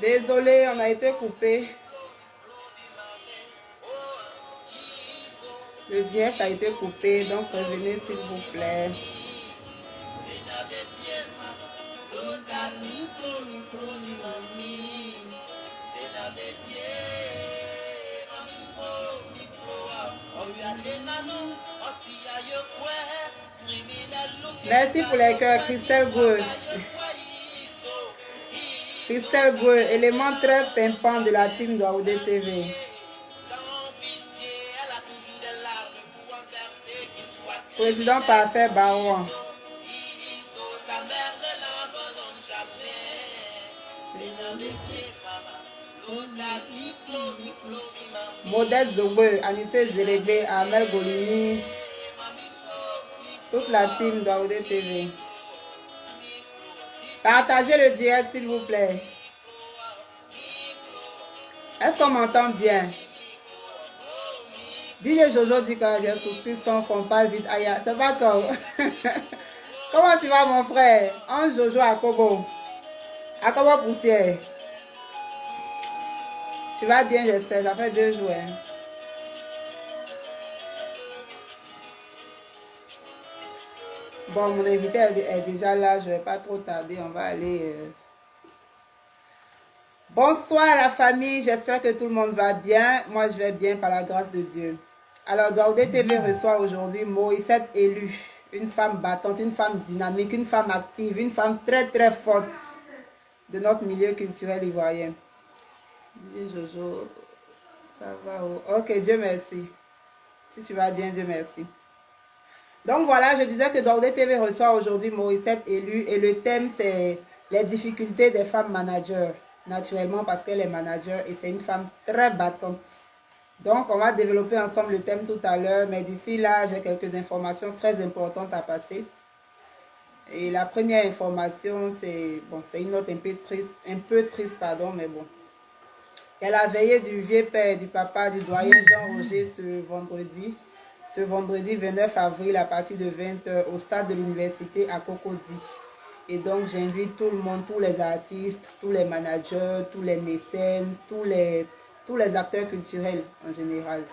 Désolé, on a été coupé. Le direct a été coupé, donc revenez s'il vous plaît. Merci pour les cœurs, Christelle Goueux. Christelle Goueux, élément très pimpant de la team d'Aoudé TV. Président parfait, Baron. Modeste Zobeux, Anissé Zélégbé, Amel Golini, toute la team d'Aoudé TV. Partagez le direct s'il vous plaît. Est-ce qu'on m'entend bien? DJ Jojo dit que j'ai souscrit son frontal vite. Aïe, c'est pas toi. Comment tu vas mon frère? En Jojo Akobo. Akobo Poussière. Tu vas bien j'espère, ça fait 2 jours. Hein. Bon, mon invité est déjà là, je ne vais pas trop tarder, on va aller... Bonsoir la famille, j'espère que tout le monde va bien. Moi, je vais bien par la grâce de Dieu. Alors, Daoudé TV reçoit aujourd'hui Moïsette Élue, une femme battante, une femme dynamique, une femme active, une femme très très forte de notre milieu culturel ivoirien. DJ Jojo, ça va? Ok, Dieu merci. Si tu vas bien, Dieu merci. Donc voilà, je disais que Daoudé TV reçoit aujourd'hui Moïsette Élue et le thème c'est les difficultés des femmes managers. Naturellement parce qu'elle est manager et c'est une femme très battante. Donc on va développer ensemble le thème tout à l'heure, mais d'ici là j'ai quelques informations très importantes à passer. Et la première information c'est, bon c'est une note un peu triste pardon, mais bon. Il y a la veillée du vieux père, du papa, du doyen Jean-Roger ce vendredi 29 avril à partir de 20 h au stade de l'université à Cocody. Et donc j'invite tout le monde, tous les artistes, tous les managers, tous les mécènes, tous les acteurs culturels en général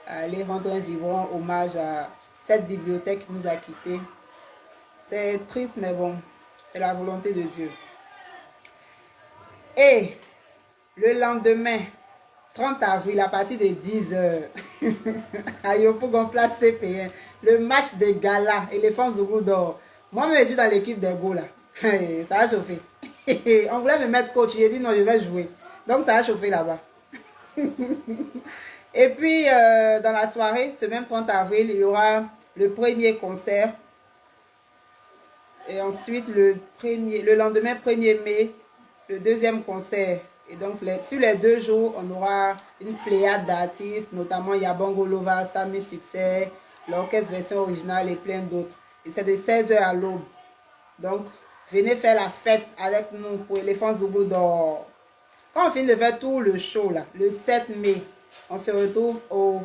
à aller rendre un vibrant hommage à cette bibliothèque qui nous a quittés. C'est triste mais bon, c'est la volonté de Dieu. Et le lendemain, 30 avril, à partir de 10 h, à Yopougon, place CP1, le match de gala, Éléphant Zougou d'or. Moi-même, je suis dans l'équipe des Go là. Ça a chauffé. On voulait me mettre coach. J'ai dit non, je vais jouer. Donc, ça a chauffé là-bas. Et puis, dans la soirée, ce même 30 avril, il y aura le premier concert. Et ensuite, le lendemain 1er mai, le deuxième concert. Et donc, sur les 2 jours, on aura une pléiade d'artistes, notamment Yabongo Lova, Sami Succès, l'orchestre version originale et plein d'autres. Et c'est de 16 h à l'aube. Donc, venez faire la fête avec nous pour Éléphant Zougou d'or. Quand on finit de faire tout le show, là, le 7 mai, on se retrouve au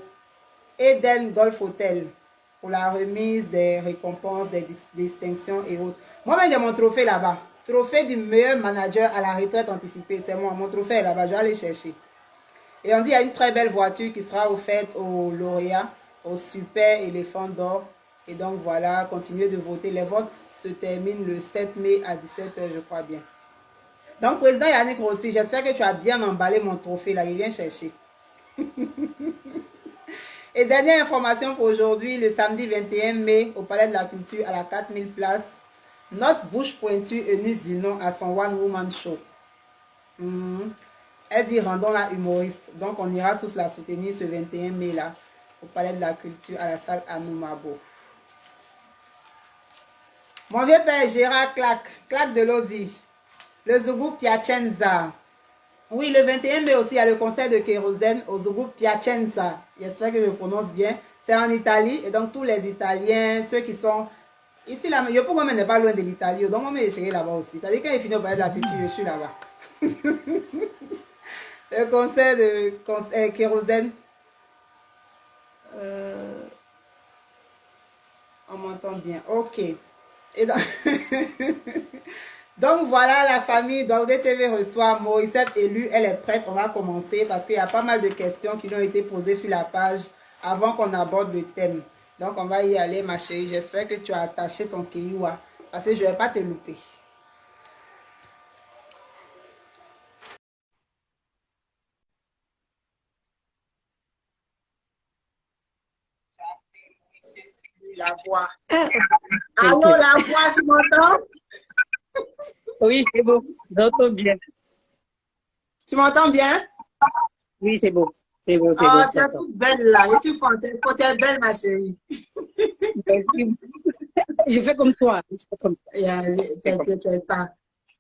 Eden Golf Hotel pour la remise des récompenses, des distinctions et autres. Moi-même, j'ai mon trophée là-bas. Trophée du meilleur manager à la retraite anticipée. C'est moi, mon trophée est là-bas. Je vais aller chercher. Et on dit qu'il y a une très belle voiture qui sera offerte aux lauréats, au super éléphant d'or. Et donc voilà, continuez de voter. Les votes se terminent le 7 mai à 17 h, je crois bien. Donc, président Yannick Rossi, j'espère que tu as bien emballé mon trophée là. Il vient chercher. Et dernière information pour aujourd'hui, le samedi 21 mai, au Palais de la Culture, à la 4000 places, notre bouche pointue Eunice Zinon à son One Woman Show. Elle dit rendons la humoriste. Donc on ira tous la soutenir ce 21 mai là, au Palais de la Culture, à la salle Anoumabo. Mon vieux père Gérard Clac de Lodi, le Zougou Piacenza. Oui, le 21 mai aussi, il y a le concert de Kérosène au Zougou Piacenza. J'espère que je prononce bien. C'est en Italie et donc tous les Italiens, ceux qui sont ici, là, je peux n'est pas loin de l'Italie, donc on est chéri là-bas aussi. C'est-à-dire quand il finit au Palais de la Culture, je suis là-bas. Le concert de Kérosène. On m'entend bien. Ok. Et donc, Donc voilà la famille, Daoudé TV reçoit Moïsette élue, elle est prête, on va commencer parce qu'il y a pas mal de questions qui lui ont été posées sur la page avant qu'on aborde le thème. Donc on va y aller ma chérie, j'espère que tu as attaché ton kéioua parce que je ne vais pas te louper. La voix. Allô la voix, tu m'entends? Oui, c'est bon. J'entends bien. Tu m'entends bien? Oui, c'est bon. C'est bon, c'est Oh, bon. tu es toute belle là. Je suis fantôme. Tu es belle, ma chérie. Merci. Je fais comme toi. C'est ça.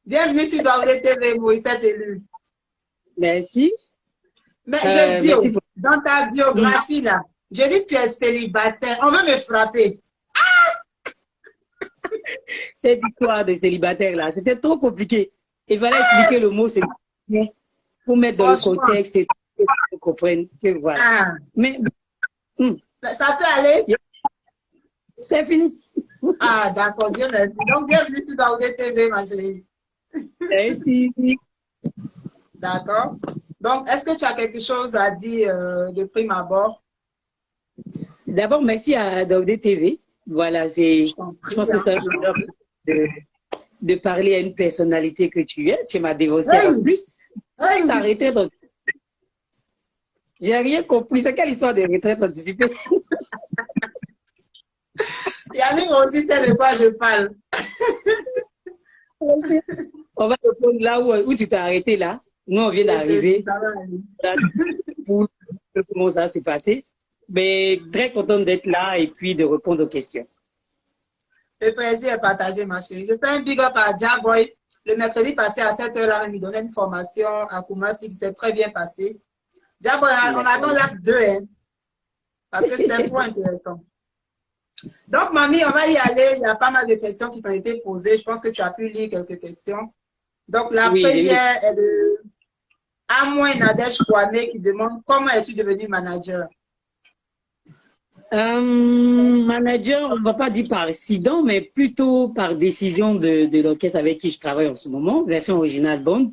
Bienvenue sur Daoudé TV, Moïsette élue. Merci. Mais je dis, merci pour... dans ta biographie là, je dis que tu es célibataire. On veut me frapper. Cette histoire de célibataire là, c'était trop compliqué. Il fallait expliquer le mot célibataire pour mettre dans le contexte et que tu comprennes que voilà. Ah. Mais ça peut aller? C'est fini. Ah, d'accord, Dieu merci. Donc, bienvenue sur Daoudé TV, ma chérie. Merci. D'accord. Donc, est-ce que tu as quelque chose à dire de prime abord? D'abord, merci à Daoudé TV. Voilà, je pense que c'est un honneur de parler à une personnalité que tu es. Tu m'as dévoncé en plus. Ta retraite anticipée. J'ai rien compris. C'est quelle histoire de retraite anticipée? Yannick aussi sait de quoi je parle. On va répondre là où tu t'es arrêté là. Nous, on vient d'arriver. Pour comment ça s'est passé. Mais très contente d'être là et puis de répondre aux questions. Le plaisir est partagé, ma chérie. Je fais un big up à Jaboy. Le mercredi passé à 7 h là, il me donnait une formation à Koumassi qui s'est très bien passé. Jaboy, on attend l'acte 2, hein, parce que c'était trop intéressant. Donc, mamie, on va y aller. Il y a pas mal de questions qui t'ont été posées. Je pense que tu as pu lire quelques questions. Donc, la première est de Amouen Nadège Kwame qui demande comment es-tu devenu manager? Manager, on ne va pas dire par accident, mais plutôt par décision de l'orchestre avec qui je travaille en ce moment, version originale Bond.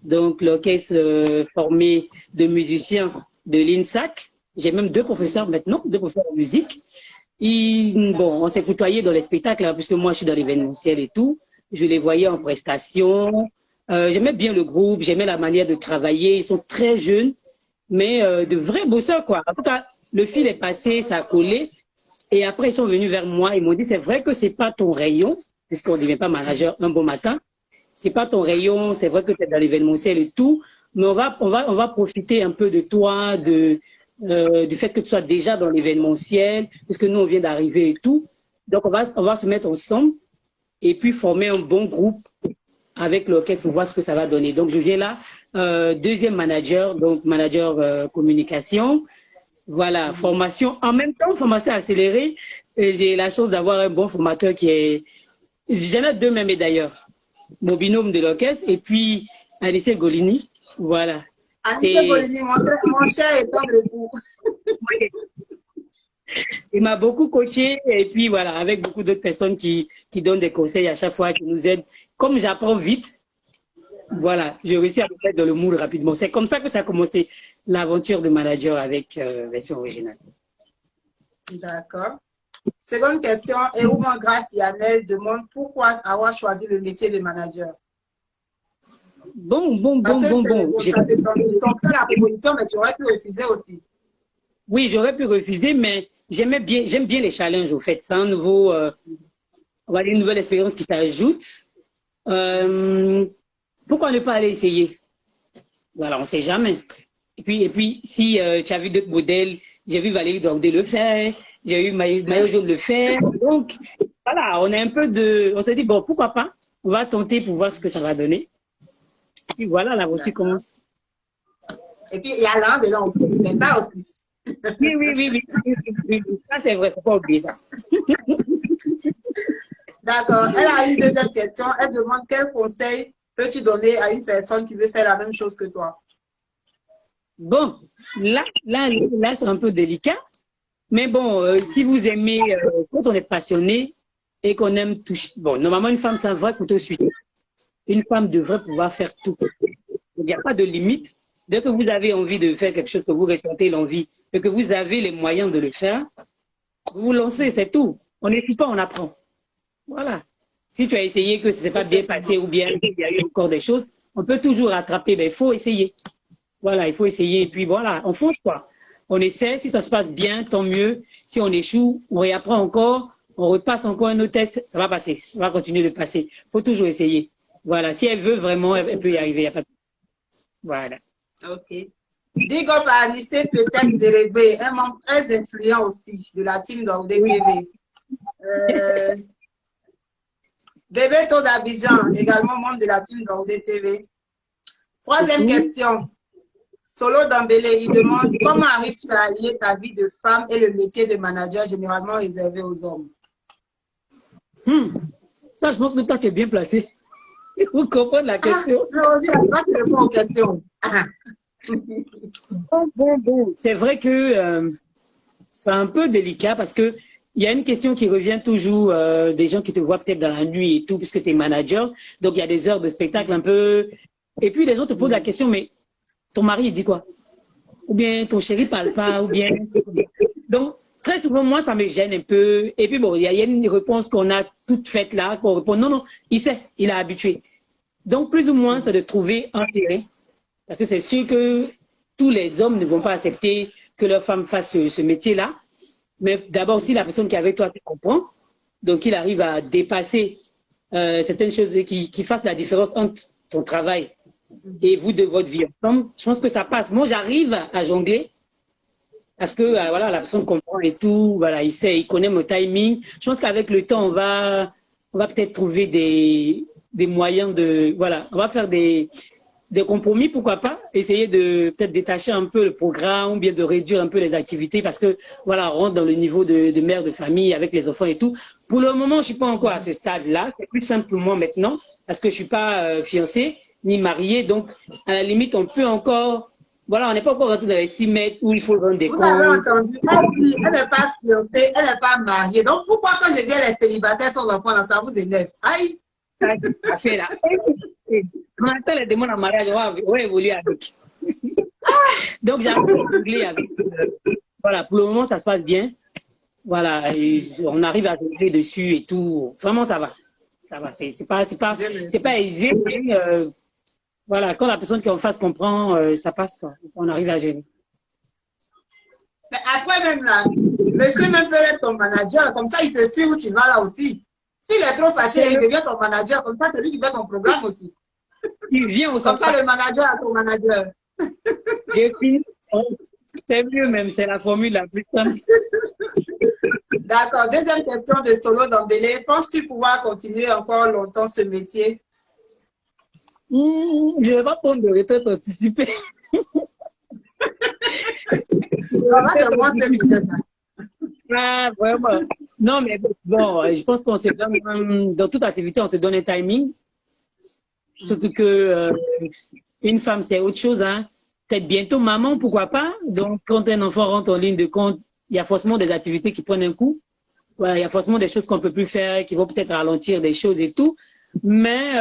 Donc, l'orchestre formé de musiciens de l'INSAC. J'ai même 2 professeurs maintenant, 2 professeurs de musique. Bon, on s'est côtoyés dans les spectacles, hein, puisque moi, je suis dans l'événementiel et tout. Je les voyais en prestation. J'aimais bien le groupe, j'aimais la manière de travailler. Ils sont très jeunes, mais de vrais bosseurs, quoi. En tout cas, le fil est passé, ça a collé. Et après, ils sont venus vers moi. Ils m'ont dit, c'est vrai que c'est pas ton rayon, puisqu'on ne devient pas manager un bon matin. C'est pas ton rayon, c'est vrai que tu es dans l'événementiel et tout. Mais on va profiter un peu de toi, du fait que tu sois déjà dans l'événementiel, puisque nous, on vient d'arriver et tout. Donc, on va se mettre ensemble et puis former un bon groupe avec l'orchestre pour voir ce que ça va donner. Donc, je viens là, 2e manager, donc manager communication. Voilà, formation. En même temps, formation accélérée. J'ai la chance d'avoir un bon formateur qui est... J'en ai 2 même d'ailleurs. Mon binôme de l'orchestre et puis Anissé Golini. Voilà. Anissé Golini, mon cher est dans le bout. Il m'a beaucoup coaché et puis voilà, avec beaucoup d'autres personnes qui donnent des conseils à chaque fois, qui nous aident. Comme j'apprends vite, voilà, j'ai réussi à me mettre dans le moule rapidement. C'est comme ça que ça a commencé l'aventure de manager avec version originale. D'accord. Seconde question, Eouman Grace Yamel demande pourquoi avoir choisi le métier de manager. Bon. J'ai fait la proposition, mais tu aurais pu refuser aussi. Oui, j'aurais pu refuser, mais j'aime bien les challenges, au fait. C'est un nouveau, on va dire une nouvelle expérience qui s'ajoute. Pourquoi ne pas aller essayer? Voilà, on ne sait jamais. Et puis si tu as vu d'autres modèles, j'ai vu Valérie Daoudé le faire, j'ai eu Mayo Jaune le faire. Donc, voilà, on a un peu on s'est dit, bon, pourquoi pas? On va tenter pour voir ce que ça va donner. Et puis voilà, l'aventure commence. Et puis, il y a l'un dedans aussi, mais pas aussi. Oui. Ça, c'est vrai, il ne faut pas oublier ça. D'accord. Elle a une deuxième question. Elle demande quel conseil peux-tu donner à une personne qui veut faire la même chose que toi? Bon, là c'est un peu délicat. Mais bon, si vous aimez, quand on est passionné et qu'on aime toucher... Bon, normalement, une femme, c'est un vrai couteau suisse. une femme devrait pouvoir faire tout. Il n'y a pas de limite. Dès que vous avez envie de faire quelque chose, que vous ressentez l'envie et que vous avez les moyens de le faire, vous vous lancez, c'est tout. On n'écoute pas, on apprend. Voilà. Si tu as essayé que ce n'est pas bien passé ou bien il y a eu encore des choses, on peut toujours rattraper, mais il faut essayer. Voilà, il faut essayer. Et puis voilà, on fonce quoi. On essaie, si ça se passe bien, tant mieux. Si on échoue, on réapprend encore, on repasse encore un autre test, ça va passer, ça va continuer de passer. Il faut toujours essayer. Voilà, si elle veut vraiment, elle peut y arriver. Y a pas de... Voilà. Ok. Big up à Anissé Petek Zérégbé, un membre très influent aussi de la team d'Ordé TV. Bébé Taux d'Abidjan, également membre de la team d'Ordé TV. Troisième question. Solo Dambélé, il demande comment arrives-tu à allier ta vie de femme et le métier de manager généralement réservé aux hommes? Ça, je pense que toi, tu es bien placé. Vous comprenez la question? Je ne sais pas qui répond aux questions. Bon. C'est vrai que c'est un peu délicat parce que il y a une question qui revient toujours des gens qui te voient peut-être dans la nuit et tout, puisque tu es manager. Donc, il y a des heures de spectacle un peu. Et puis, les gens te posent la question, mais ton mari, il dit quoi? Ou bien ton chéri parle pas, ou bien. Donc, très souvent, moi, ça me gêne un peu. Et puis, bon, il y a une réponse qu'on a toute faite là, qu'on répond non, il sait, il est habitué. Donc, plus ou moins, c'est de trouver un terrain. Parce que c'est sûr que tous les hommes ne vont pas accepter que leur femme fasse ce métier-là. Mais d'abord aussi, la personne qui est avec toi te comprend. Donc, il arrive à dépasser certaines choses qui fassent la différence entre ton travail et vous de votre vie ensemble. Je pense que ça passe. Moi, j'arrive à jongler parce que voilà, la personne comprend et tout. Voilà, il sait, il connaît mon timing. Je pense qu'avec le temps, on va peut-être trouver des moyens de... Voilà, on va faire des compromis, pourquoi pas, essayer de peut-être détacher un peu le programme ou bien de réduire un peu les activités parce que voilà, on rentre dans le niveau de mère de famille avec les enfants et tout. Pour le moment, je suis pas encore à ce stade-là. C'est plus simple pour moi maintenant parce que je suis pas fiancée ni mariée. Donc, à la limite, on peut encore... Voilà, on n'est pas encore rentré dans les 6 mètres où il faut rendre des comptes. Vous avez entendu, elle dit, elle n'est pas fiancée, elle n'est pas mariée. Donc, pourquoi quand je dis les célibataires sans enfants, là, ça vous énerve? Aïe! Ça fait là. Maintenant, les demandes en mariage, on va évoluer avec. Donc, j'arrive à jongler avec. Voilà, pour le moment, ça se passe bien. Voilà, et on arrive à jongler dessus et tout. Vraiment, ça va. Ça va. C'est pas aisé, mais voilà, quand la personne qui est en face comprend, ça passe, quoi. On arrive à gérer. Mais après, même là, monsieur même peut être ton manager, comme ça, il te suit où tu vas là aussi. S'il est trop fâché, il devient ton manager, comme ça, c'est lui qui fait ton programme aussi. Il vient au Comme ça, le manager a ton manager. J'ai fini. C'est mieux même, c'est la formule la plus simple. D'accord. Deuxième question de Solo Dambélé. Penses-tu pouvoir continuer encore longtemps ce métier? Je ne vais pas prendre de retraite anticipée. Ah, vraiment. Non, mais bon, je pense qu'on se donne, dans toute activité, on se donne un timing. Surtout que une femme, c'est autre chose, hein. Peut-être bientôt maman, pourquoi pas. Donc, quand un enfant rentre en ligne de compte, il y a forcément des activités qui prennent un coup. Voilà, il y a forcément des choses qu'on ne peut plus faire, qui vont peut-être ralentir des choses et tout. Mais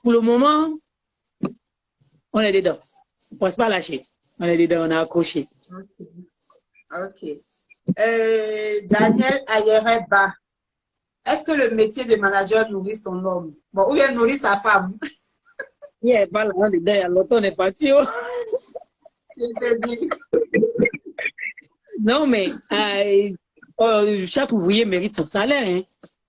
pour le moment, on est dedans. On ne pense pas lâcher. On est dedans, on a accroché. Ok. Daniel Ayereba, est-ce que le métier de manager nourrit son homme? Bon, ou bien nourrit sa femme? Yeah, pas là, dedans, il y a longtemps, on est parti. Oh. Je te dis. Non, mais chaque ouvrier mérite son salaire. Hein.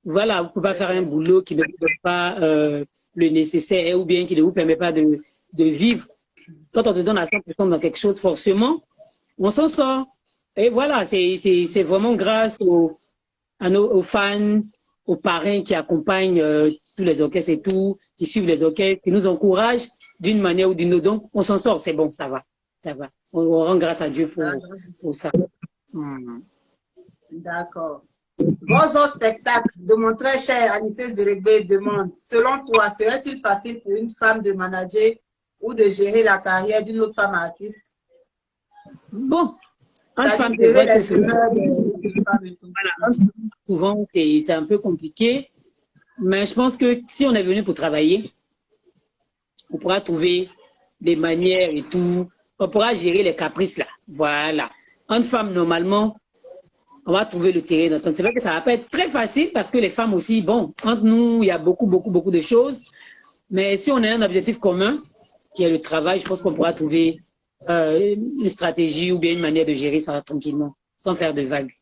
Voilà, vous ne pouvez pas faire un boulot qui ne vous donne pas le nécessaire ou bien qui ne vous permet pas de vivre. Quand on te donne à 100% dans quelque chose, forcément, on s'en sort. Et voilà, c'est vraiment grâce aux fans, aux parrains qui accompagnent tous les orchestres et tout, qui suivent les orchestres, qui nous encouragent d'une manière ou d'une autre. Donc, on s'en sort, c'est bon, ça va. Ça va. On rend grâce à Dieu pour ça. D'accord. Gozo Spectacle de mon très cher Anissé Zérégbé demande, selon toi, serait-il facile pour une femme de manager ou de gérer la carrière d'une autre femme artiste? Bon, une femme, c'est vrai que souvent, c'est un peu compliqué, mais je pense que si on est venu pour travailler, on pourra trouver des manières et tout. On pourra gérer les caprices là. Voilà. Une femme, normalement, on va trouver le terrain d'entente. C'est vrai que ça va pas être très facile parce que les femmes aussi, bon, entre nous, il y a beaucoup de choses. Mais si on a un objectif commun, qui est le travail, je pense qu'on pourra trouver une stratégie ou bien une manière de gérer ça tranquillement, sans faire de vagues.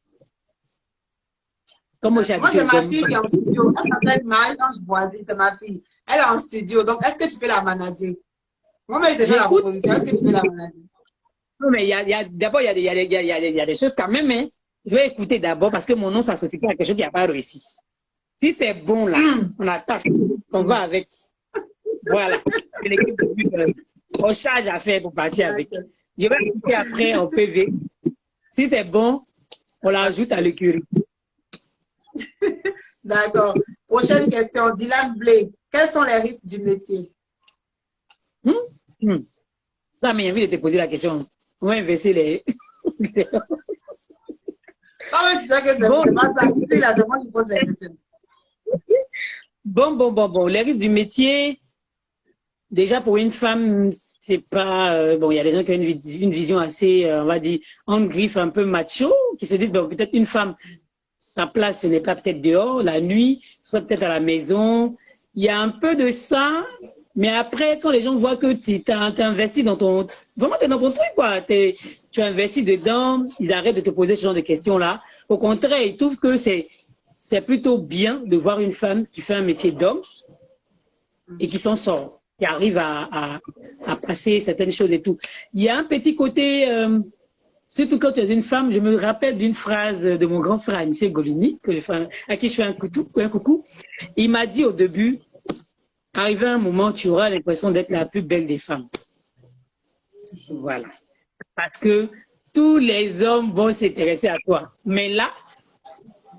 Comme moi, j'ai ma fille qui est en studio. Elle s'appelle Marie-Ange Boisy, c'est ma fille. Elle est en studio. Donc, est-ce que tu peux la manager? Moi, j'ai déjà la proposition. Est-ce que tu peux la manager? Non, mais d'abord, il y a des choses quand même. Hein. Je vais écouter d'abord parce que mon nom s'associe pas à quelque chose qui n'a pas réussi. Si c'est bon, là, on attaque, on va avec. Voilà. C'est l'équipe on charge à faire pour partir avec. Je vais écouter après en PV. Si c'est bon, on l'ajoute à l'écurie. D'accord. Prochaine question. Dylan Blake. Quels sont les risques du métier? Ça m'a envie de te poser la question. On va inverser les. Non, mais tu sais que c'est bon. Pas ça. Si c'est la demande, il pose les questions. Bon. Les risques du métier, déjà pour une femme, c'est pas. Bon, il y a des gens qui ont une vision assez, on va dire, en griffe, un peu macho, qui se disent, bon, peut-être une femme, sa place, ce n'est pas peut-être dehors, la nuit, ce serait peut-être à la maison. Il y a un peu de ça. Mais après, quand les gens voient que tu as investi dans ton... Vraiment, tu es dans ton truc, quoi. Tu as investi dedans, ils arrêtent de te poser ce genre de questions-là. Au contraire, ils trouvent que c'est plutôt bien de voir une femme qui fait un métier d'homme et qui s'en sort, qui arrive à passer certaines choses et tout. Il y a un petit côté... surtout quand tu es une femme, je me rappelle d'une phrase de mon grand frère Anissé Golini, à qui je fais un coucou. Il m'a dit au début... Arrivé à un moment, tu auras l'impression d'être la plus belle des femmes. Voilà. Parce que tous les hommes vont s'intéresser à toi. Mais là,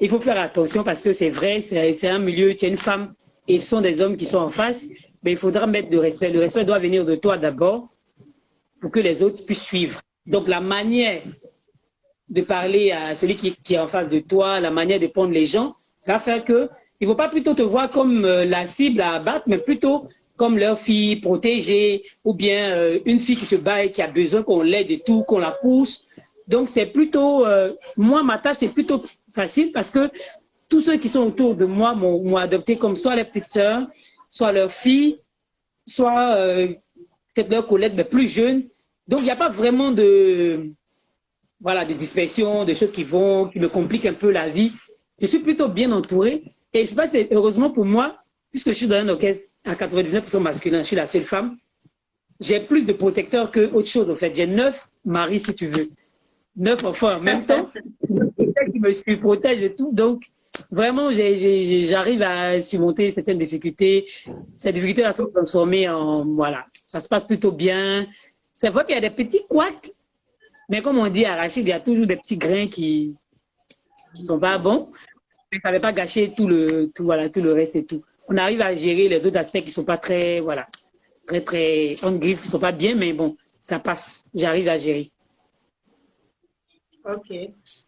il faut faire attention parce que c'est vrai, c'est un milieu, tu es une femme et ce sont des hommes qui sont en face, mais il faudra mettre de respect. Le respect doit venir de toi d'abord pour que les autres puissent suivre. Donc la manière de parler à celui qui est en face de toi, la manière de prendre les gens, ça va faire que il ne faut pas plutôt te voir comme la cible à abattre, mais plutôt comme leur fille protégée ou bien une fille qui se bat et qui a besoin qu'on l'aide et tout, qu'on la pousse. Donc, c'est plutôt, moi, ma tâche, c'est plutôt facile parce que tous ceux qui sont autour de moi m'ont adopté comme soit les petites sœurs, soit leurs filles, soit peut-être leurs collègues, mais plus jeunes. Donc, il n'y a pas vraiment de dispersion, de choses qui me compliquent un peu la vie. Je suis plutôt bien entourée. Et je sais pas, c'est heureusement pour moi, puisque je suis dans un orchestre à 99% masculin, je suis la seule femme, j'ai plus de protecteurs que autre chose, en fait. J'ai 9 maris, si tu veux. 9 enfants en même temps, qui me protègent et tout. Donc, vraiment, j'arrive à surmonter certaines difficultés. Ces difficultés-là sont transformées en, voilà, ça se passe plutôt bien. C'est vrai qu'il y a des petits couacs, mais comme on dit à Rachid, il y a toujours des petits grains qui sont pas bons. Mais ça ne va pas gâcher tout le reste et tout. On arrive à gérer les autres aspects qui ne sont pas très en griffe, qui ne sont pas bien, mais bon, ça passe. J'arrive à gérer. Ok.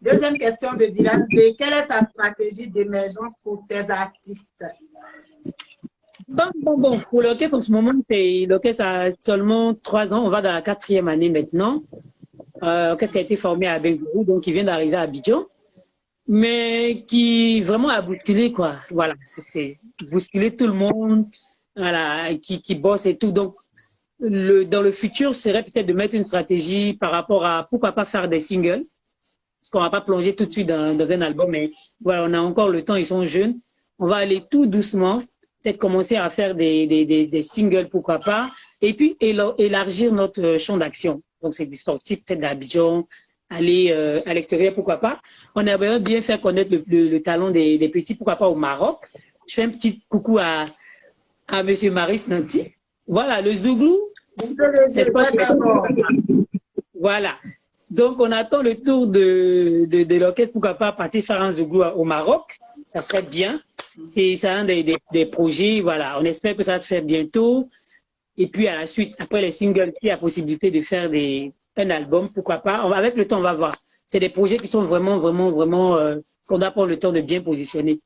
Deuxième question de Dylan B. Quelle est ta stratégie d'émergence pour tes artistes? Bon. Pour l'orchestre, en ce moment, l'orchestre a seulement 3 ans. On va dans la 4e année maintenant. L'orchestre qui a été formé à Bengourou, donc il vient d'arriver à Abidjan. Mais qui vraiment a bousculé, quoi. Voilà, c'est bousculer tout le monde, voilà, qui bosse et tout. Donc, dans le futur, serait peut-être de mettre une stratégie par rapport à pourquoi pas faire des singles. Parce qu'on va pas plonger tout de suite dans un album, mais voilà, on a encore le temps, ils sont jeunes. On va aller tout doucement, peut-être commencer à faire des singles, pourquoi pas. Et puis, élargir notre champ d'action. Donc, c'est des sorties peut-être d'Abidjan, aller à l'extérieur, pourquoi pas. On aimerait bien faire connaître le talent des petits, pourquoi pas au Maroc. Je fais un petit coucou à Monsieur Maris Nanti. Voilà, le Zouglou. C'est pas voilà. Donc, on attend le tour de l'orchestre, pourquoi pas partir faire un Zouglou au Maroc. Ça serait bien. C'est un des projets, voilà. On espère que ça va se faire bientôt. Et puis, à la suite, après les singles, il y a la possibilité de faire un album, pourquoi pas. Avec le temps, on va voir. C'est des projets qui sont vraiment, qu'on doit prendre le temps de bien positionner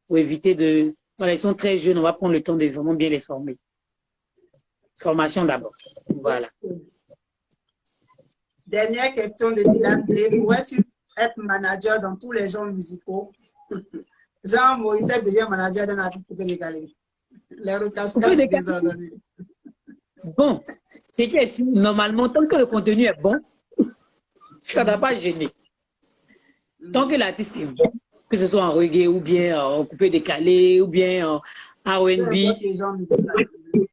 pour éviter de... Voilà, ils sont très jeunes, on va prendre le temps de vraiment bien les former. formation d'abord. Voilà. Dernière question de Dylan Blé. Pourrais-tu être manager dans tous les genres musicaux? Genre, Moïse devient manager d'un artiste sénégalais. Les recascades désordonnées. Bon, c'est que normalement, tant que le contenu est bon, ça ne va pas gêner. Tant que l'artiste est bon, que ce soit en reggae ou bien en coupé décalé ou bien en R&B,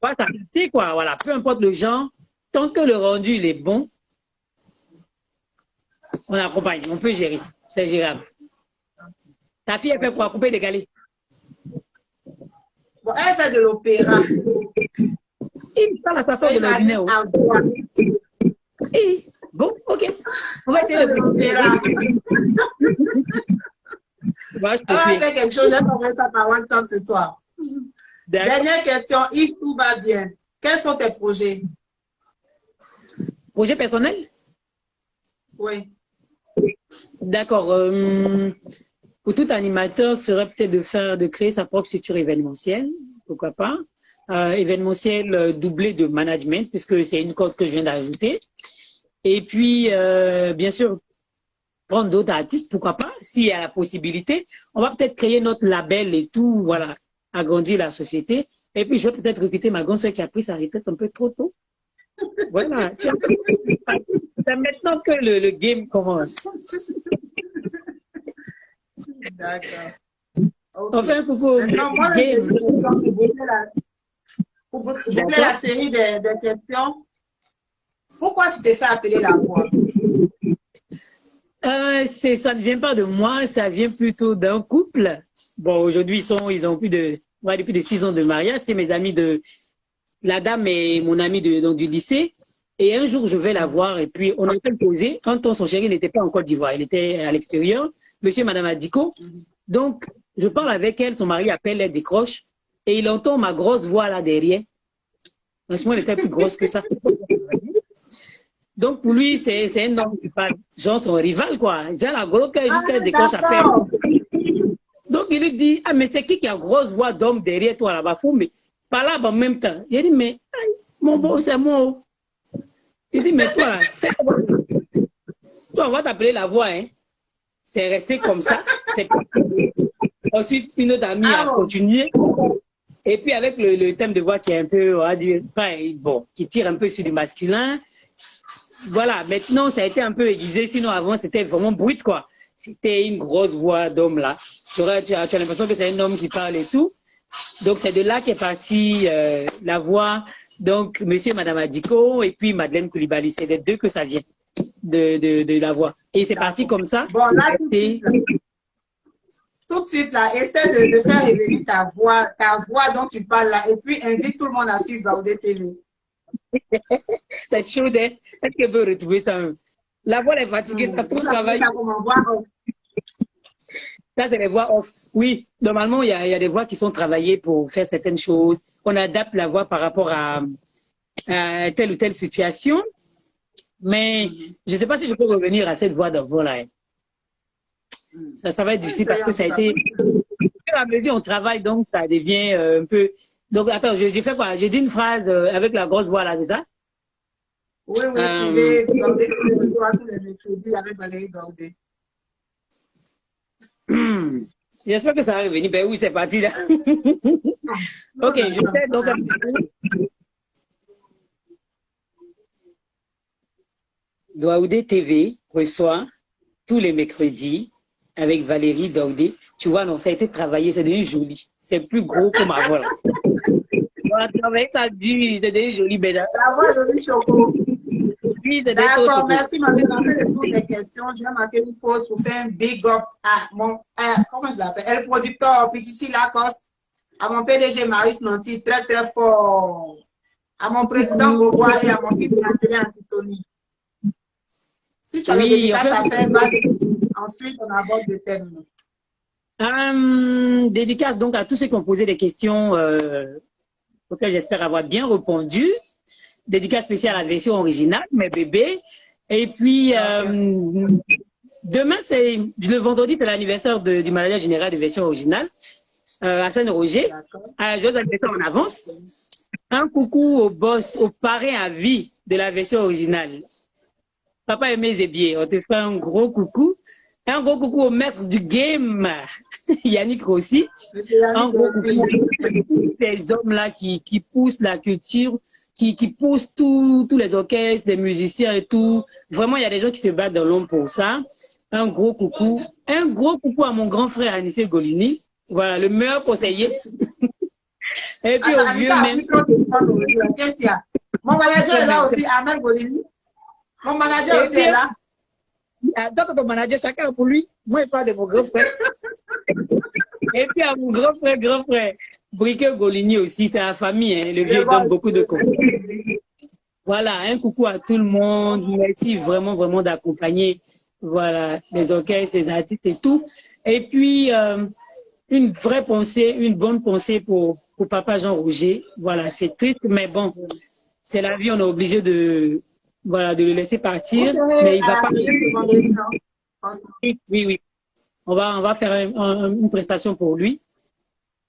pas s'arrêter quoi, voilà, peu importe le genre, tant que le rendu il est bon, on accompagne, on peut gérer, c'est gérable. Ta fille elle fait quoi, coupé décalé? Bon, elle fait de l'opéra. Il parle à sa soeur de l'ordinaire. Bon, ok. On va essayer de l'opéra. On va faire quelque chose, je t'envoie ça par WhatsApp ce soir. Dernière question, Yves, tout va bien. Quels sont tes projets? Projets personnels? Oui. D'accord. Pour tout animateur, serait peut-être de créer sa propre structure événementielle, pourquoi pas. Événementiel doublé de management, puisque c'est une corde que je viens d'ajouter. Et puis, bien sûr, prendre d'autres artistes, pourquoi pas, s'il y a la possibilité. On va peut-être créer notre label et tout, voilà, agrandir la société. Et puis, je vais peut-être recruter ma grande soeur qui a pris sa retraite un peu trop tôt. Voilà. C'est maintenant que le game commence. D'accord. Okay. On fait un coucou. Maintenant, moi, pour boucler la série des questions, pourquoi tu t'es fait appeler la voix? Ça ne vient pas de moi, ça vient plutôt d'un couple. Bon, aujourd'hui, ils ont plus de 6 ans de mariage. C'est mes amis la dame est mon amie du lycée. Et un jour, je vais la voir et puis on a fait le poser. Quand son chéri n'était pas en Côte d'Ivoire, il était à l'extérieur, monsieur et madame Adiko. Donc, je parle avec elle, son mari appelle, elle décroche et il entend ma grosse voix là derrière. Franchement, elle était plus grosse que ça. Donc, pour lui, c'est un homme qui parle, genre son rival, quoi. J'ai la grosse jusqu'à elle décroche à peine. Donc, il lui dit, ah, mais c'est qui a grosse voix d'homme derrière toi là-bas? Fou, mais pas là en même temps. Il dit, mais mon beau, c'est moi. Il dit, mais toi, on va t'appeler la voix, hein. C'est resté comme ça. Ensuite, une autre amie a continué. Et puis, avec le thème de voix qui est un peu, on va dire, bon, qui tire un peu sur du masculin. Voilà, maintenant, ça a été un peu aiguisé. Sinon, avant, c'était vraiment brut, quoi. C'était une grosse voix d'homme, là. Tu as l'impression que c'est un homme qui parle et tout. Donc, c'est de là qu'est partie la voix. Donc, monsieur et madame Adiko et puis Madeleine Koulibaly. C'est des deux que ça vient de la voix. Et c'est parti comme ça. Bon, là, tout de suite, là, essaie de faire révéler ta voix dont tu parles là. Et puis, invite tout le monde à suivre Baoudé TV. C'est chaud, hein? Est-ce qu'elle veut retrouver ça? La voix est fatiguée, ça trop travaille. Ça, c'est les voix off. Oui, normalement, il y a des voix qui sont travaillées pour faire certaines choses. On adapte la voix par rapport à telle ou telle situation. Mais je ne sais pas si je peux revenir à cette voix d'avant là. Ça va être difficile parce que ça a été. À mesure on travaille, donc ça devient un peu. Donc, attends, j'ai fait quoi? J'ai dit une phrase avec la grosse voix là, c'est ça? Oui, suivez Baoudé tous les mercredis avec Valérie Baoudé. J'espère que ça va revenir. Ben oui, c'est parti là. Ok, je sais donc. Baoudé TV reçoit tous les mercredis avec Valérie Daoudé. Tu vois, non, ça a été travaillé, c'est devenu joli. C'est plus gros que ma voix là. On a travaillé ça dur, c'est devenu joli, ben là. La voix jolie choco. D'accord, merci, ma mère. On fait le tour des questions. Je vais marquer une pause pour faire un big up à mon, comment je l'appelle, le producteur Petit Lacoste, à mon PDG Maurice Nanti, très très fort, à mon président Gaubois et à mon fils Marcelin Antisoni. Si tu as des dédicaces à faire, ensuite on aborde le thème. Dédicace donc à tous ceux qui ont posé des questions auxquelles j'espère avoir bien répondu. Dédicace spéciale à la version originale, mes bébés. Et puis, demain, le vendredi, c'est l'anniversaire du manager général de version originale, Hassan Roger. J'ose admettre en avance. Un coucou au boss, au parrain à vie de la version originale. Papa Aimé Zébier, on te fait un gros coucou. Un gros coucou au maître du game, Yannick Rossi. Un gros coucou à tous ces hommes-là qui poussent la culture, qui poussent tous les orchestres, les musiciens et tout. Vraiment, il y a des gens qui se battent dans l'ombre pour ça. Un gros coucou. Un gros coucou à mon grand frère Anissé Golini. Voilà, le meilleur conseiller. Et puis au vieux même. Qu'est-ce qu'il y a? Mon manager est là aussi, Ahmed Golini. Mon manager aussi est là. Donc, ton manager, chacun pour lui. Moi, je parle de mon grand frère. Et puis à mon grand frère, Briquet Golini aussi, c'est la famille. Hein. Le vieux donne beaucoup de confiance. Voilà, un coucou à tout le monde. Merci vraiment, vraiment d'accompagner voilà, les orchestres, les artistes et tout. Et puis, une vraie pensée, une bonne pensée pour Papa Jean Rouget. Voilà, c'est triste, mais bon, c'est la vie, on est obligé de, voilà, de le laisser partir. Mais il va pas. Oui, oui. On va faire une prestation pour lui.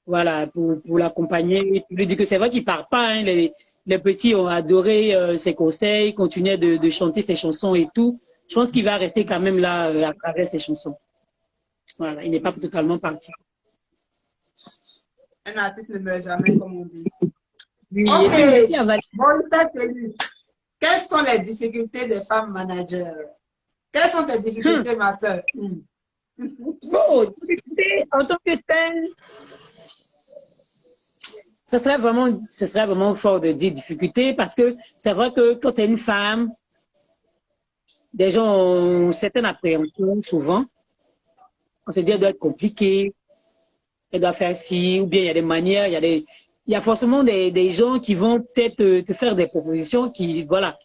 Voilà, pour l'accompagner. Je lui dis que c'est vrai qu'il ne part pas. Hein. Les petits ont adoré ses conseils, continuaient de chanter ses chansons et tout. Je pense qu'il va rester quand même là à travers ses chansons. Voilà, il n'est pas totalement parti. Un artiste ne meurt jamais, comme on dit. Oui, ok, Morissette Élu, quelles sont les difficultés des femmes managers? Quelles sont tes difficultés, ma soeur? Bon, en tant que telle, ce serait vraiment fort de dire difficulté parce que c'est vrai que quand tu es une femme, des gens ont certaines appréhensions souvent. On se dit qu'elle doit être compliquée, elle doit faire ci, ou bien il y a des manières, il y a forcément des gens qui vont peut-être te faire des propositions qui, voilà,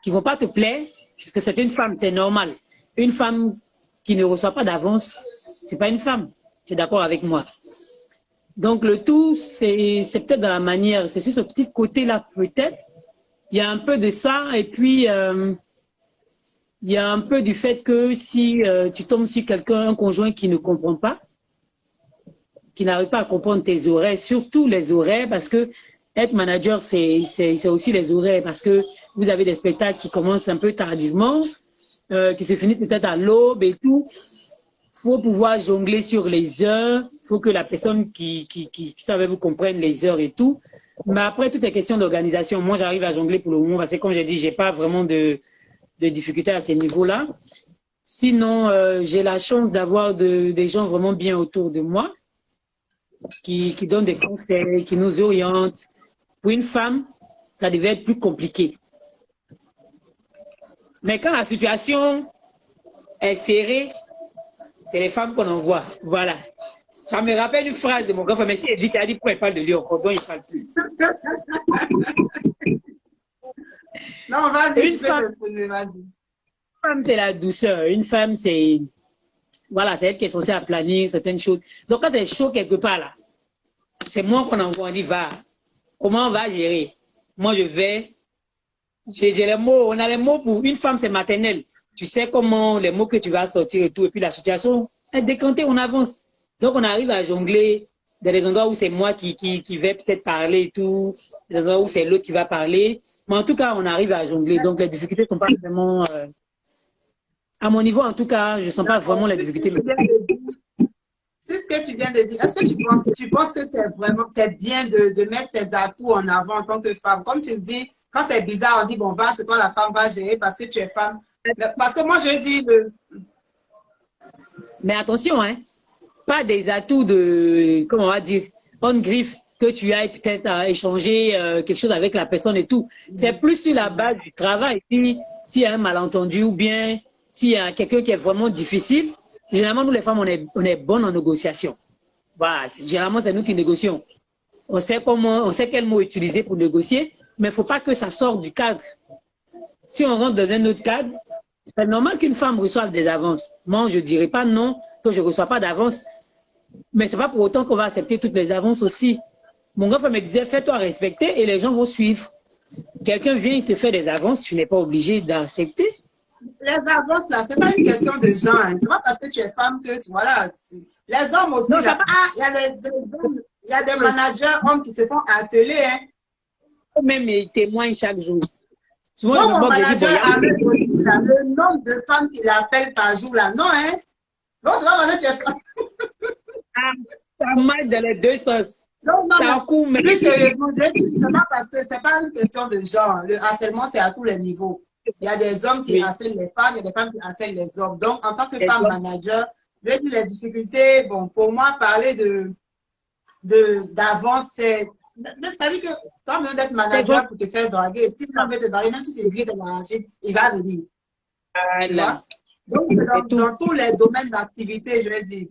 qui vont pas te plaire, parce que c'est une femme, c'est normal. Une femme qui ne reçoit pas d'avance, c'est pas une femme. Tu es d'accord avec moi? Donc le tout, c'est peut-être dans la manière, c'est sur ce petit côté-là peut-être. Il y a un peu de ça, et puis il y a un peu du fait que si tu tombes sur quelqu'un, un conjoint qui ne comprend pas, qui n'arrive pas à comprendre tes horaires, surtout les horaires, parce que être manager, c'est aussi les horaires, parce que vous avez des spectacles qui commencent un peu tardivement, qui se finissent peut-être à l'aube et tout. Il faut pouvoir jongler sur les heures, il faut que la personne qui savait vous comprenne les heures et tout. Mais après, tout est question d'organisation. Moi, j'arrive à jongler pour le moment, parce que comme j'ai dit, je n'ai pas vraiment de difficultés à ce niveau-là. Sinon, j'ai la chance d'avoir des gens vraiment bien autour de moi, qui donnent des conseils, qui nous orientent. Pour une femme, ça devait être plus compliqué. Mais quand la situation est serrée, c'est les femmes qu'on envoie. Voilà. Ça me rappelle une phrase de mon grand frère, mais si elle dit pourquoi il parle de lui encore, donc il ne parle plus. Non, vas-y, tu peux t'exprimer, vas-y. Une femme, c'est la douceur. Une femme, c'est... Voilà, c'est elle qui est censée planir certaines choses. Donc, quand elle est chaud quelque part, là, c'est moi qu'on envoie, on dit, va. Comment on va gérer? Moi, je vais. J'ai les mots. On a les mots pour une femme, c'est maternel. Tu sais comment, les mots que tu vas sortir et tout. Et puis, la situation est décantée, on avance. Donc, on arrive à jongler dans des endroits où c'est moi qui vais peut-être parler et tout. Des endroits où c'est l'autre qui va parler. Mais en tout cas, on arrive à jongler. Donc, les difficultés ne sont pas vraiment... à mon niveau, en tout cas, je ne sens pas vraiment les difficultés. C'est ce que tu viens de dire. Est-ce que tu penses que c'est bien de mettre ses atouts en avant en tant que femme? Comme tu le dis, quand c'est bizarre, on dit, bon, c'est toi la femme, va gérer parce que tu es femme. Parce que moi, je dis... Mais attention, hein, pas des atouts de, comment on va dire, on griffe que tu ailles peut-être à échanger quelque chose avec la personne et tout. C'est plus sur la base du travail. Puis, s'il y a un malentendu ou bien s'il y a quelqu'un qui est vraiment difficile, généralement, nous les femmes, on est bonnes en négociation. Voilà, généralement, c'est nous qui négocions. On sait quel mot utiliser pour négocier, mais il ne faut pas que ça sorte du cadre. Si on rentre dans un autre cadre, c'est normal qu'une femme reçoive des avances. Moi, je ne dirais pas non, que je ne reçois pas d'avance. Mais ce n'est pas pour autant qu'on va accepter toutes les avances aussi. Mon grand frère me disait, fais-toi respecter et les gens vont suivre. Quelqu'un vient, il te fait des avances, tu n'es pas obligé d'accepter. Les avances, là, ce n'est pas une question de genre. Hein. Ce n'est pas parce que tu es femme que tu... Voilà. Les hommes aussi, non, là. Il y a des managers hommes qui se font harceler. Hein. même ils témoignent chaque jour. Souvent, Non, je me mon moque, je dis, bon, manager avait aussi là, le nombre de femmes qu'il appelle par jour là. Non, hein? Non, c'est pas parce que tu es... ça marche dans les deux sens. Non, non, Ça mais court, mais plus sérieusement, je dis, c'est pas parce que c'est pas une question de genre. Le harcèlement, c'est à tous les niveaux. Il y a des hommes qui oui, harcèlent les femmes, il y a des femmes qui harcèlent les hommes. Donc, en tant que les femme hommes, manager, je vais dire les difficultés. Bon, pour moi, parler d'avance, c'est. Ça dit que toi, même d'être c'est bon. manager pour te faire draguer, si tu as envie de te draguer, même si tu es grillé de manager, il va venir. Tu Voilà. vois? Donc, C'est tout. dans tous les domaines d'activité, je vais dire.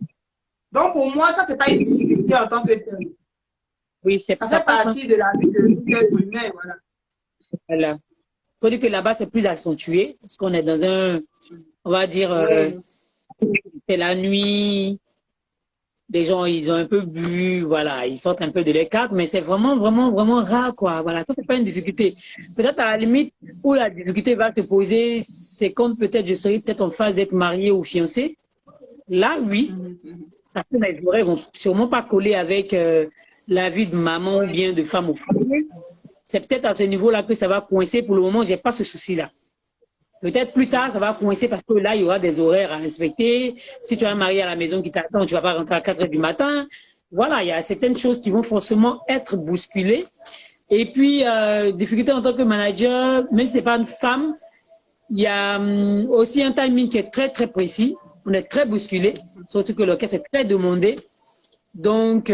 Donc, pour moi, ça, c'est pas une difficulté en tant que telle. Oui, Ça ça fait passe. Hein. partie de la vie de tout être humain, voilà. Voilà. Faut dire que là-bas, c'est plus accentué, parce qu'on est dans un, on va dire, Oui. c'est la nuit, les gens, ils ont un peu bu, voilà, ils sortent un peu de leur cadre, mais c'est vraiment, vraiment, vraiment rare, quoi. Voilà, ça, c'est pas une difficulté. Peut-être à la limite où la difficulté va te poser, c'est quand peut-être je serai peut-être en phase d'être marié ou fiancé. Là, oui, parce que mes horaires vont sûrement pas coller avec la vie de maman ou Oui. bien de femme au foyer. C'est peut-être à ce niveau-là que ça va coincer. Pour le moment, j'ai pas ce souci-là. Peut-être plus tard, ça va coincer parce que là, il y aura des horaires à respecter. Si tu as un mari à la maison qui t'attend, tu vas pas rentrer à 4 heures du matin. Voilà, il y a certaines choses qui vont forcément être bousculées. Et puis, difficulté en tant que manager, même si c'est pas une femme, il y a aussi un timing qui est très, très précis. On est très bousculé, surtout que le caisse est très demandé. Donc,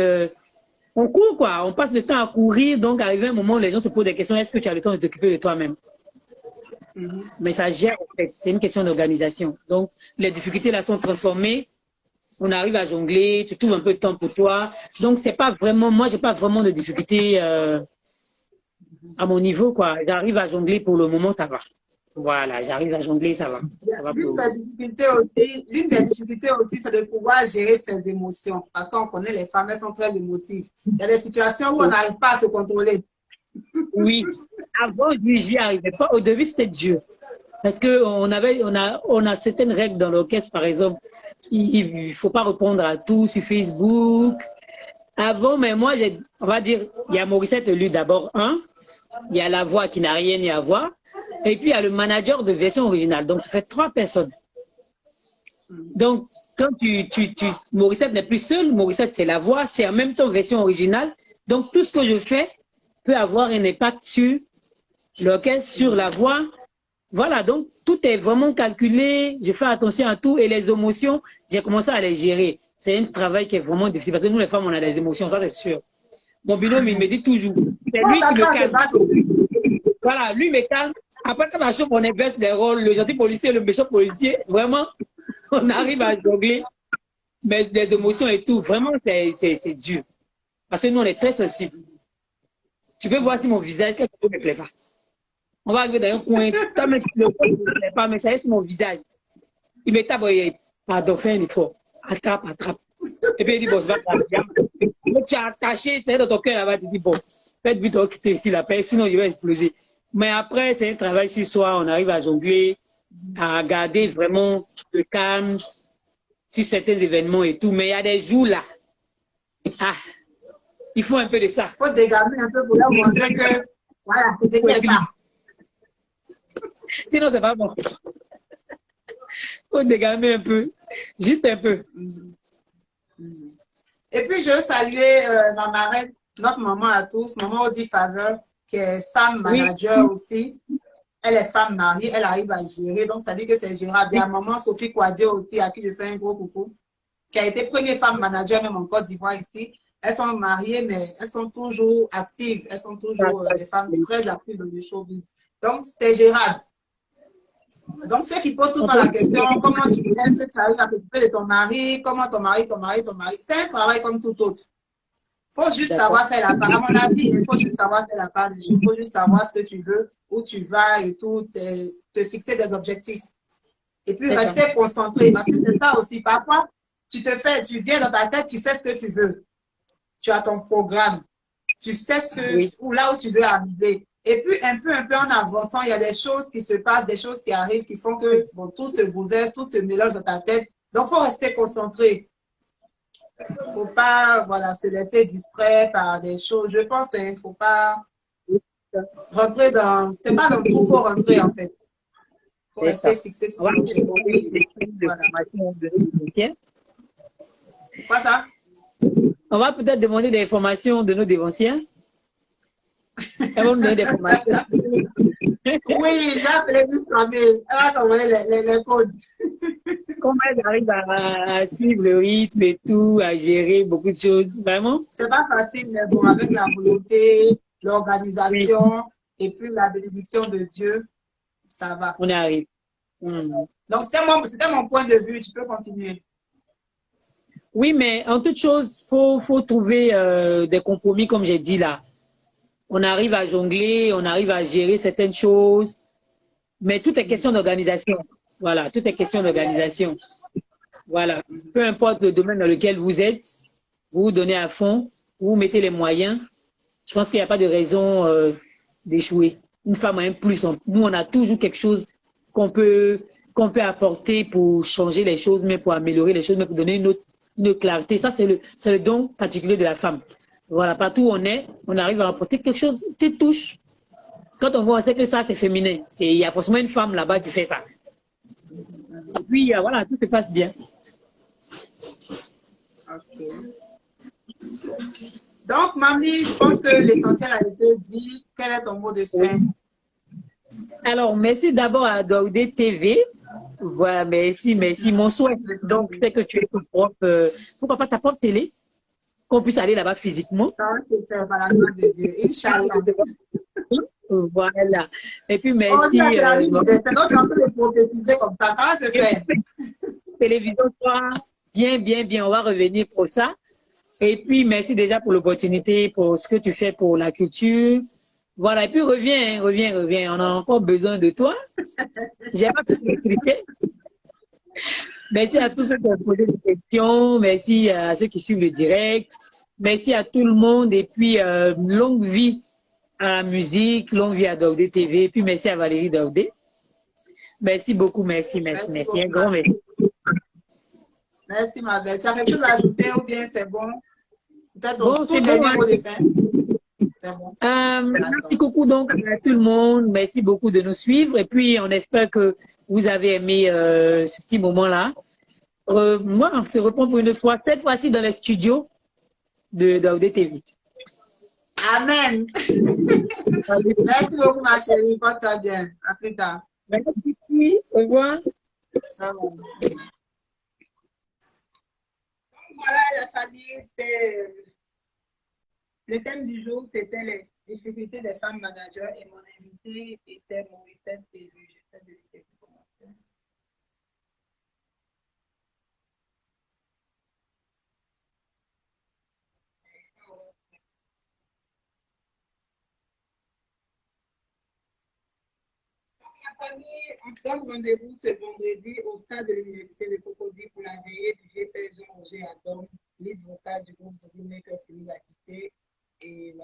on court, quoi. On passe le temps à courir. Donc, arrivé un moment où les gens se posent des questions, est-ce que tu as le temps de t'occuper de toi-même? Mais ça gère, en fait. C'est une question d'organisation. Donc, les difficultés là sont transformées. On arrive à jongler, tu trouves un peu de temps pour toi. Donc, c'est pas vraiment, moi, j'ai pas vraiment de difficultés à mon niveau, quoi. J'arrive à jongler pour le moment, ça va. Voilà, j'arrive à jongler, ça va. Ça va pour... L'une des difficultés aussi, c'est de pouvoir gérer ses émotions. Parce qu'on connaît les femmes, elles sont très émotives. Il y a des situations où on n'arrive pas à se contrôler. Oui, avant, j'y arrivais pas. Au début, c'était dur. Parce qu'on on a certaines règles dans l'orchestre, par exemple. Il ne faut pas répondre à tout sur Facebook. Avant, mais moi, on va dire, il y a Morissette lui d'abord, un. Il y a la voix qui n'a rien à voir. Et puis, il y a le manager de version originale. Donc, ça fait 3 personnes. Donc, quand Morissette n'est plus seul, Morissette, c'est la voix, c'est en même temps version originale. Donc, tout ce que je fais peut avoir un impact sur l'orchestre, sur la voix. Voilà, donc tout est vraiment calculé, je fais attention à tout et les émotions, j'ai commencé à les gérer. C'est un travail qui est vraiment difficile parce que nous les femmes, on a des émotions, ça c'est sûr. Mon binôme, il me dit toujours, c'est lui qui me calme. Voilà, lui me calme. Après, quand on inverse des rôles, le gentil policier et le méchant policier, vraiment, on arrive à jongler. Mais les émotions et tout, vraiment, c'est dur. Parce que nous, on est très sensibles. Tu peux voir si mon visage, quelque chose ne me plaît pas. On va arriver dans un coin, ça me plaît pas, mais ça est sur mon visage. Il me tape, pardon, fais un effort. Attrape, attrape. Et puis il dit, bon, c'est pas grave. Donc tu as attaché, c'est dans ton cœur là-bas, tu dis, bon, faites vite quitter ici la paix, sinon je vais exploser. Mais après, c'est un travail sur soi, on arrive à jongler, à garder vraiment le calme sur certains événements et tout. Mais il y a des jours là, ah, il faut un peu de ça. Il faut dégamer un peu pour leur montrer que, voilà, c'est ça. Sinon, c'est pas bon. Faut dégamer un peu, juste un peu. Et puis, je veux saluer ma marraine, notre maman à tous, maman Audie Faveur, qui est femme manager aussi. Elle est femme mariée, elle arrive à gérer, donc ça dit que c'est gérable. Il y a maman Sophie Kouadio aussi, à qui je fais un gros coucou, qui a été première femme manager même en Côte d'Ivoire ici. Elles sont mariées, mais elles sont toujours actives. Elles sont toujours des femmes très actives dans le showbiz. Donc, c'est gérable. Donc, ceux qui posent tout le temps la question, comment tu fais, est-ce que tu arrives à t'occuper de ton mari, comment ton mari, c'est un travail comme tout autre. Il faut juste savoir faire la part. À mon avis, il faut juste savoir faire la part des choses. Il faut juste savoir ce que tu veux, où tu vas et tout, te fixer des objectifs. Et puis, rester concentré. Parce que c'est ça aussi. Parfois, tu viens dans ta tête, tu sais ce que tu veux. Tu as ton programme. Tu sais là où tu veux arriver. Et puis, un peu en avançant, il y a des choses qui se passent, des choses qui arrivent, qui font que bon, tout se bouleverse, tout se mélange dans ta tête. Donc, il faut rester concentré. Il ne faut pas se laisser distraire par des choses. Je pense qu'il ne faut pas rentrer dans... C'est pas dans tout, il faut rentrer en fait. Il faut C'est ça. rester fixé On va sur peut-être demander l'objectif. des Voilà. informations de nos dévotiens. Quoi ça? On va peut-être demander des informations de nos dévotiens. Elles vont nous donner des formations. Oui, il va appeler Miss Kwame. Elle va t'envoyer les codes. Comment elles arrivent à suivre le rythme et tout, à gérer beaucoup de choses, vraiment? C'est pas facile, mais bon, avec la volonté, Oui, l'organisation et puis la bénédiction de Dieu, ça va. on arrive. Hmm. Donc, c'était mon point de vue. Tu peux continuer. Oui, mais en toute chose, faut trouver des compromis, comme j'ai dit là. On arrive à jongler, on arrive à gérer certaines choses, mais tout est question d'organisation. Voilà, tout est question d'organisation. Voilà. Peu importe le domaine dans lequel vous êtes, vous vous donnez à fond, vous mettez les moyens. Je pense qu'il n'y a pas de raison d'échouer. Une femme a un plus. Nous, on a toujours quelque chose qu'on peut, qu'on peut apporter pour changer les choses, mais pour améliorer les choses, mais pour donner une clarté. Ça, c'est le don particulier de la femme. Voilà, partout où on arrive à apporter quelque chose, une petite touche. Quand on voit, on sait que ça, c'est féminin. Il y a forcément une femme là-bas qui fait ça. Et puis, voilà, tout se passe bien. Ok. Donc, mamie, je pense que l'essentiel a été dit. Quel est ton mot de fin? Alors, merci d'abord à Daoudé TV. Voilà, merci. Mon souhait, donc, c'est que tu aies ton propre, pourquoi pas ta propre télé, qu'on puisse aller là-bas physiquement. Ça va se faire par la grâce de Dieu. Inch'Allah. Voilà. Et puis, Oh, merci. c'est la vie du destin. Donc, tu es en train de prophétiser comme ça. Ça va se faire. Télévision 3, bien, bien, bien. On va revenir pour ça. Et puis, merci déjà pour l'opportunité, pour ce que tu fais pour la culture. Voilà. Et puis, reviens, hein, reviens, reviens. On a encore besoin de toi. J'ai pas pu t'expliquer. Merci à tous ceux qui ont posé des questions. Merci à ceux qui suivent le direct. Merci à tout le monde. Et puis, longue vie à la musique, longue vie à Daoudé TV. Et puis, merci à Valérie Daoudé. Merci beaucoup. Merci, merci, merci. Un grand merci. Merci, ma belle. Tu as quelque chose à ajouter ou bien c'est bon? C'était ton Bon, tout c'est bon. dernier Hein. mot de fin. C'est bon. Merci coucou donc à tout le monde. Merci beaucoup de nous suivre. Et puis, on espère que vous avez aimé ce petit moment-là. Moi, on se reprend pour une fois, cette fois-ci dans les studios de Daoudé TV. Amen. Merci beaucoup, ma chérie. Porte-toi bien. À plus tard. Merci. Au revoir. Voilà, la famille, le thème du jour, c'était les difficultés des femmes managers et mon invité était Mauricette Élu. J'essaie de lui dire comment faire. La famille, on se donne rendez-vous ce vendredi au stade de l'Université de Cocody pour la veillée du GP Jean-Roger Adam, lead vocal du groupe Zouglou Makers qui nous a quittés. Et